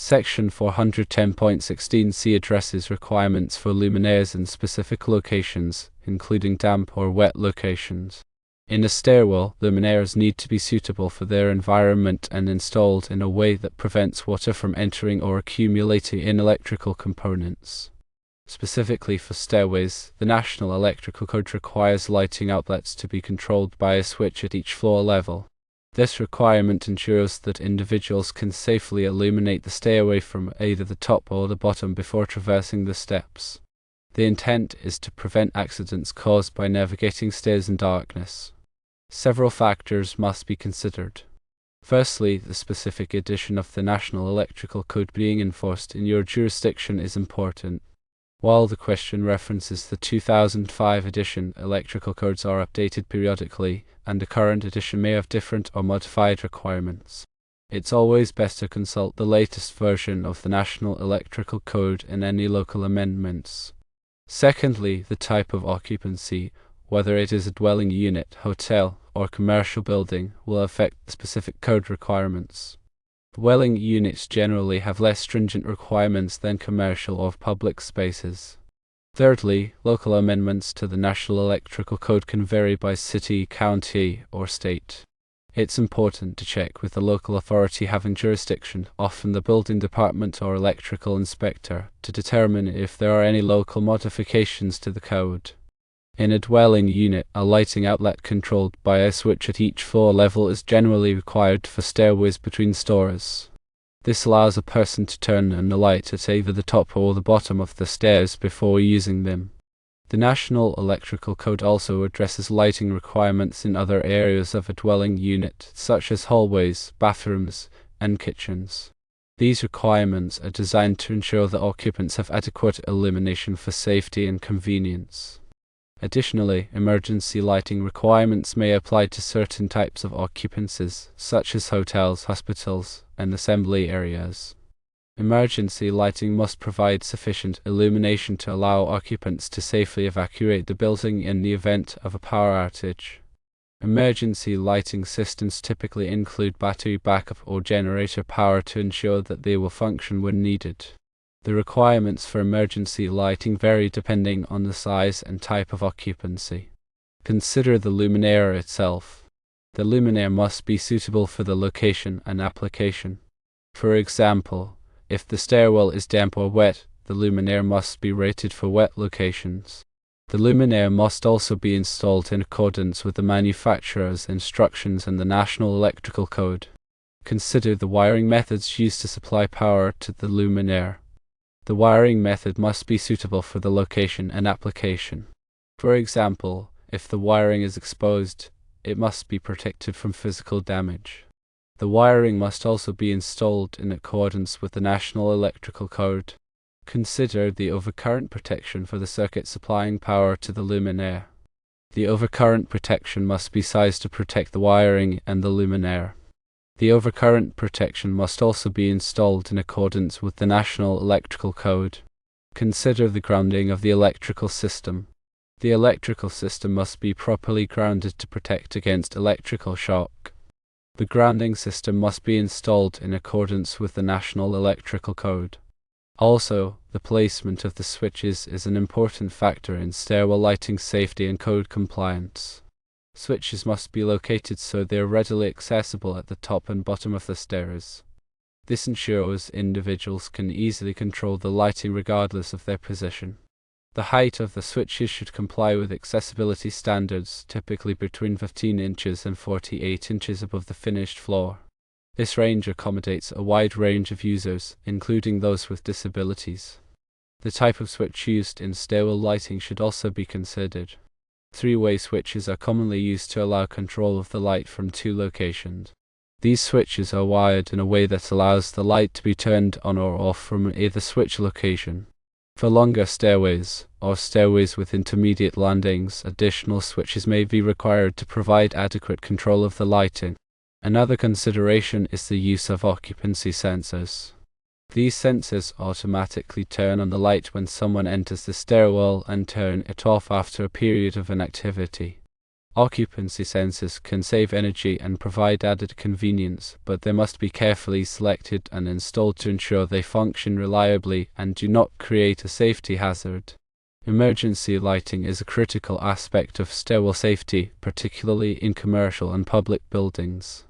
Section 410.16c addresses requirements for luminaires in specific locations, including damp or wet locations. In a stairwell, luminaires need to be suitable for their environment and installed in a way that prevents water from entering or accumulating in electrical components. Specifically for stairways, the National Electrical Code requires lighting outlets to be controlled by a switch at each floor level. This requirement ensures that individuals can safely illuminate the stairway from either the top or the bottom before traversing the steps. The intent is to prevent accidents caused by navigating stairs in darkness. Several factors must be considered. Firstly, the specific edition of the National Electrical Code being enforced in your jurisdiction is important. While the question references the 2005 edition, electrical codes are updated periodically, and the current edition may have different or modified requirements. It's always best to consult the latest version of the National Electrical Code and any local amendments. Secondly, the type of occupancy, whether it is a dwelling unit, hotel, or commercial building, will affect the specific code requirements. Dwelling units generally have less stringent requirements than commercial or public spaces. Thirdly, local amendments to the National Electrical Code can vary by city, county, or state. It's important to check with the local authority having jurisdiction, often the building department or electrical inspector, to determine if there are any local modifications to the code. In a dwelling unit, a lighting outlet controlled by a switch at each floor level is generally required for stairways between stories. This allows a person to turn on the light at either the top or the bottom of the stairs before using them. The National Electrical Code also addresses lighting requirements in other areas of a dwelling unit, such as hallways, bathrooms, and kitchens. These requirements are designed to ensure that occupants have adequate illumination for safety and convenience. Additionally, emergency lighting requirements may apply to certain types of occupancies, such as hotels, hospitals, and assembly areas. Emergency lighting must provide sufficient illumination to allow occupants to safely evacuate the building in the event of a power outage. Emergency lighting systems typically include battery backup or generator power to ensure that they will function when needed. The requirements for emergency lighting vary depending on the size and type of occupancy. Consider the luminaire itself. The luminaire must be suitable for the location and application. For example, if the stairwell is damp or wet, the luminaire must be rated for wet locations. The luminaire must also be installed in accordance with the manufacturer's instructions and the National Electrical Code. Consider the wiring methods used to supply power to the luminaire. The wiring method must be suitable for the location and application. For example, if the wiring is exposed, it must be protected from physical damage. The wiring must also be installed in accordance with the National Electrical Code. Consider the overcurrent protection for the circuit supplying power to the luminaire. The overcurrent protection must be sized to protect the wiring and the luminaire. The overcurrent protection must also be installed in accordance with the National Electrical Code. Consider the grounding of the electrical system. The electrical system must be properly grounded to protect against electrical shock. The grounding system must be installed in accordance with the National Electrical Code. Also, the placement of the switches is an important factor in stairwell lighting safety and code compliance. Switches must be located so they are readily accessible at the top and bottom of the stairs. This ensures individuals can easily control the lighting regardless of their position. The height of the switches should comply with accessibility standards, typically between 15 inches and 48 inches above the finished floor. This range accommodates a wide range of users, including those with disabilities. The type of switch used in stairwell lighting should also be considered. Three-way switches are commonly used to allow control of the light from two locations. These switches are wired in a way that allows the light to be turned on or off from either switch location. For longer stairways, or stairways with intermediate landings, additional switches may be required to provide adequate control of the lighting. Another consideration is the use of occupancy sensors. These sensors automatically turn on the light when someone enters the stairwell and turn it off after a period of inactivity. Occupancy sensors can save energy and provide added convenience, but they must be carefully selected and installed to ensure they function reliably and do not create a safety hazard. Emergency lighting is a critical aspect of stairwell safety, particularly in commercial and public buildings.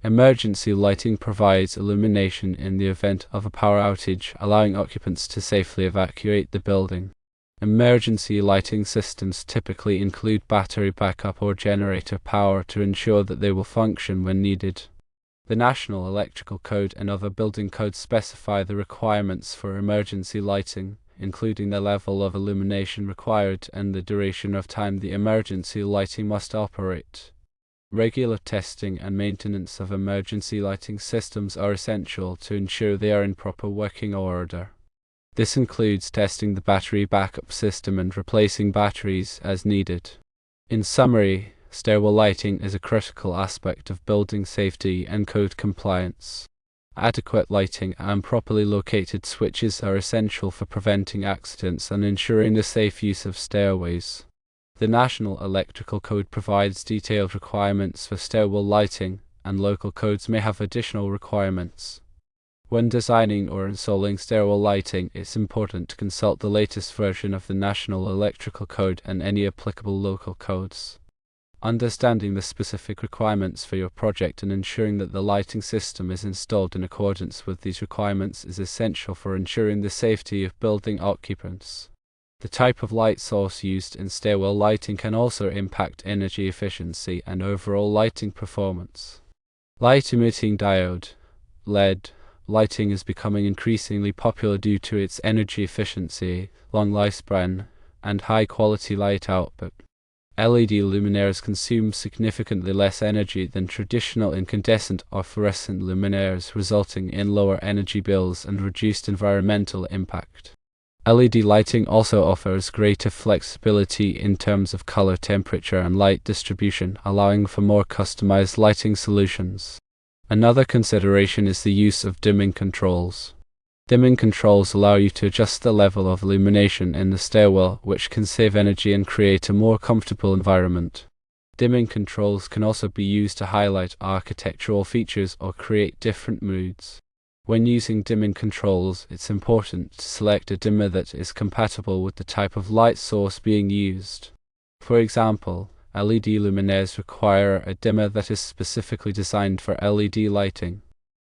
Emergency lighting provides illumination in the event of a power outage, allowing occupants to safely evacuate the building. Emergency lighting systems typically include battery backup or generator power to ensure that they will function when needed. The National Electrical Code and other building codes specify the requirements for emergency lighting, including the level of illumination required and the duration of time the emergency lighting must operate. Regular testing and maintenance of emergency lighting systems are essential to ensure they are in proper working order. This includes testing the battery backup system and replacing batteries as needed. In summary, stairwell lighting is a critical aspect of building safety and code compliance. Adequate lighting and properly located switches are essential for preventing accidents and ensuring the safe use of stairways. The National Electrical Code provides detailed requirements for stairwell lighting, and local codes may have additional requirements. When designing or installing stairwell lighting, it's important to consult the latest version of the National Electrical Code and any applicable local codes. Understanding the specific requirements for your project and ensuring that the lighting system is installed in accordance with these requirements is essential for ensuring the safety of building occupants. The type of light source used in stairwell lighting can also impact energy efficiency and overall lighting performance. Light-emitting diode (LED) lighting is becoming increasingly popular due to its energy efficiency, long lifespan, and high-quality light output. LED luminaires consume significantly less energy than traditional incandescent or fluorescent luminaires, resulting in lower energy bills and reduced environmental impact. LED lighting also offers greater flexibility in terms of color, temperature, and light distribution, allowing for more customized lighting solutions. Another consideration is the use of dimming controls. Dimming controls allow you to adjust the level of illumination in the stairwell, which can save energy and create a more comfortable environment. Dimming controls can also be used to highlight architectural features or create different moods. When using dimming controls, it's important to select a dimmer that is compatible with the type of light source being used. For example, LED luminaires require a dimmer that is specifically designed for LED lighting.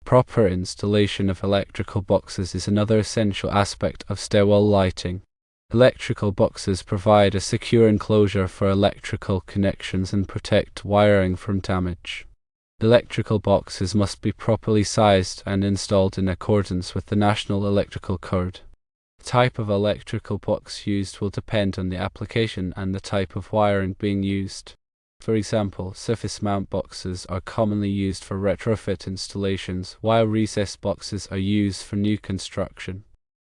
Proper installation of electrical boxes is another essential aspect of stairwell lighting. Electrical boxes provide a secure enclosure for electrical connections and protect wiring from damage. Electrical boxes must be properly sized and installed in accordance with the National Electrical Code. The type of electrical box used will depend on the application and the type of wiring being used. For example, surface mount boxes are commonly used for retrofit installations, while recessed boxes are used for new construction.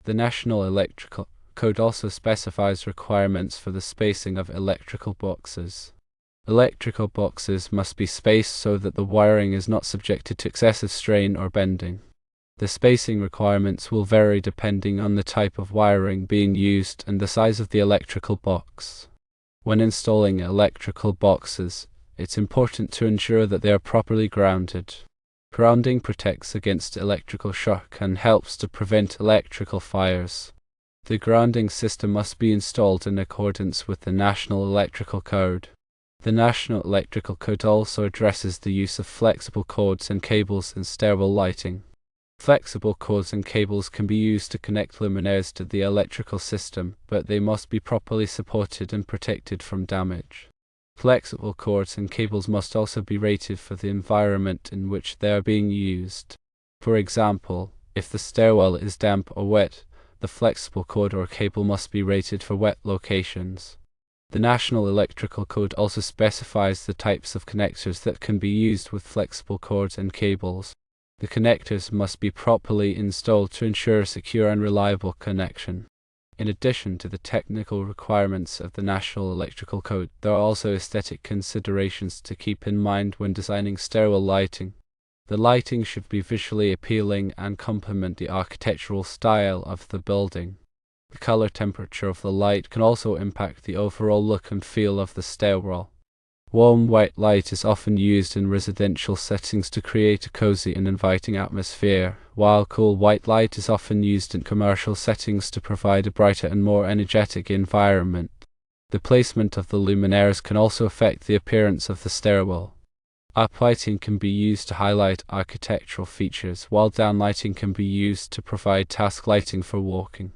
The National Electrical Code also specifies requirements for the spacing of electrical boxes. Electrical boxes must be spaced so that the wiring is not subjected to excessive strain or bending. The spacing requirements will vary depending on the type of wiring being used and the size of the electrical box. When installing electrical boxes, it's important to ensure that they are properly grounded. Grounding protects against electrical shock and helps to prevent electrical fires. The grounding system must be installed in accordance with the National Electrical Code. The National Electrical Code also addresses the use of flexible cords and cables in stairwell lighting. Flexible cords and cables can be used to connect luminaires to the electrical system, but they must be properly supported and protected from damage. Flexible cords and cables must also be rated for the environment in which they are being used. For example, if the stairwell is damp or wet, the flexible cord or cable must be rated for wet locations. The National Electrical Code also specifies the types of connectors that can be used with flexible cords and cables. The connectors must be properly installed to ensure a secure and reliable connection. In addition to the technical requirements of the National Electrical Code, there are also aesthetic considerations to keep in mind when designing stairwell lighting. The lighting should be visually appealing and complement the architectural style of the building. The color temperature of the light can also impact the overall look and feel of the stairwell. Warm white light is often used in residential settings to create a cozy and inviting atmosphere, while cool white light is often used in commercial settings to provide a brighter and more energetic environment. The placement of the luminaires can also affect the appearance of the stairwell. Up lighting can be used to highlight architectural features, while down lighting can be used to provide task lighting for walking.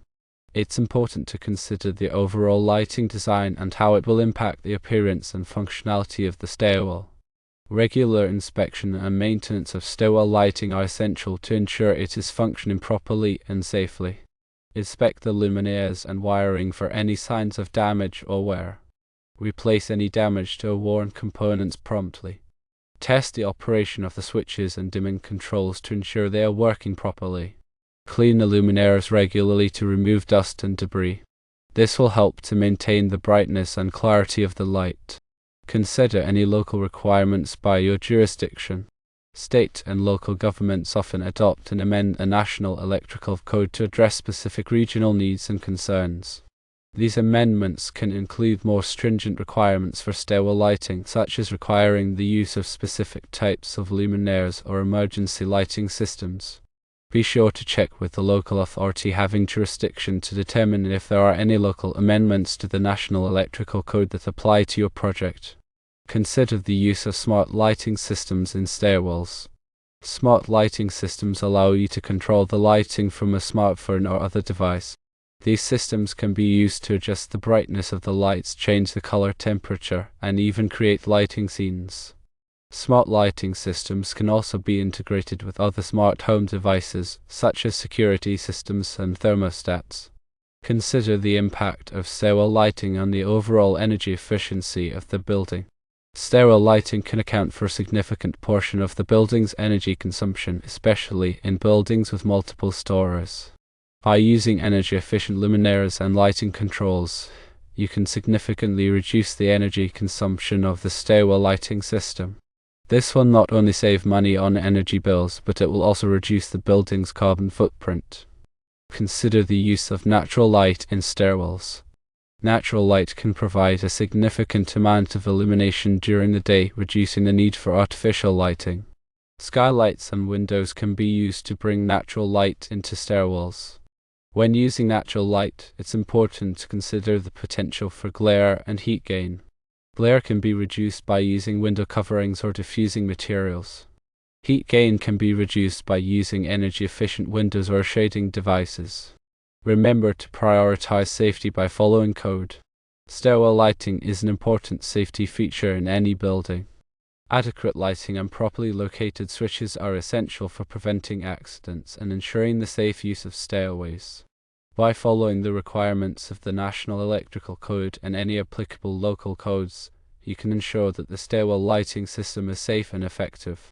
It's important to consider the overall lighting design and how it will impact the appearance and functionality of the stairwell. Regular inspection and maintenance of stairwell lighting are essential to ensure it is functioning properly and safely. Inspect the luminaires and wiring for any signs of damage or wear. Replace any damaged or worn components promptly. Test the operation of the switches and dimming controls to ensure they are working properly. Clean the luminaires regularly to remove dust and debris. This will help to maintain the brightness and clarity of the light. Consider any local requirements by your jurisdiction. State and local governments often adopt and amend a national electrical code to address specific regional needs and concerns. These amendments can include more stringent requirements for stairwell lighting, such as requiring the use of specific types of luminaires or emergency lighting systems. Be sure to check with the local authority having jurisdiction to determine if there are any local amendments to the National Electrical Code that apply to your project. Consider the use of smart lighting systems in stairwells. Smart lighting systems allow you to control the lighting from a smartphone or other device. These systems can be used to adjust the brightness of the lights, change the color temperature, and even create lighting scenes. Smart lighting systems can also be integrated with other smart home devices, such as security systems and thermostats. Consider the impact of stairwell lighting on the overall energy efficiency of the building. Stairwell lighting can account for a significant portion of the building's energy consumption, especially in buildings with multiple stories. By using energy-efficient luminaires and lighting controls, you can significantly reduce the energy consumption of the stairwell lighting system. This will not only save money on energy bills, but it will also reduce the building's carbon footprint. Consider the use of natural light in stairwells. Natural light can provide a significant amount of illumination during the day, reducing the need for artificial lighting. Skylights and windows can be used to bring natural light into stairwells. When using natural light, it's important to consider the potential for glare and heat gain. Glare can be reduced by using window coverings or diffusing materials. Heat gain can be reduced by using energy-efficient windows or shading devices. Remember to prioritize safety by following code. Stairwell lighting is an important safety feature in any building. Adequate lighting and properly located switches are essential for preventing accidents and ensuring the safe use of stairways. By following the requirements of the National Electrical Code and any applicable local codes, you can ensure that the stairwell lighting system is safe and effective.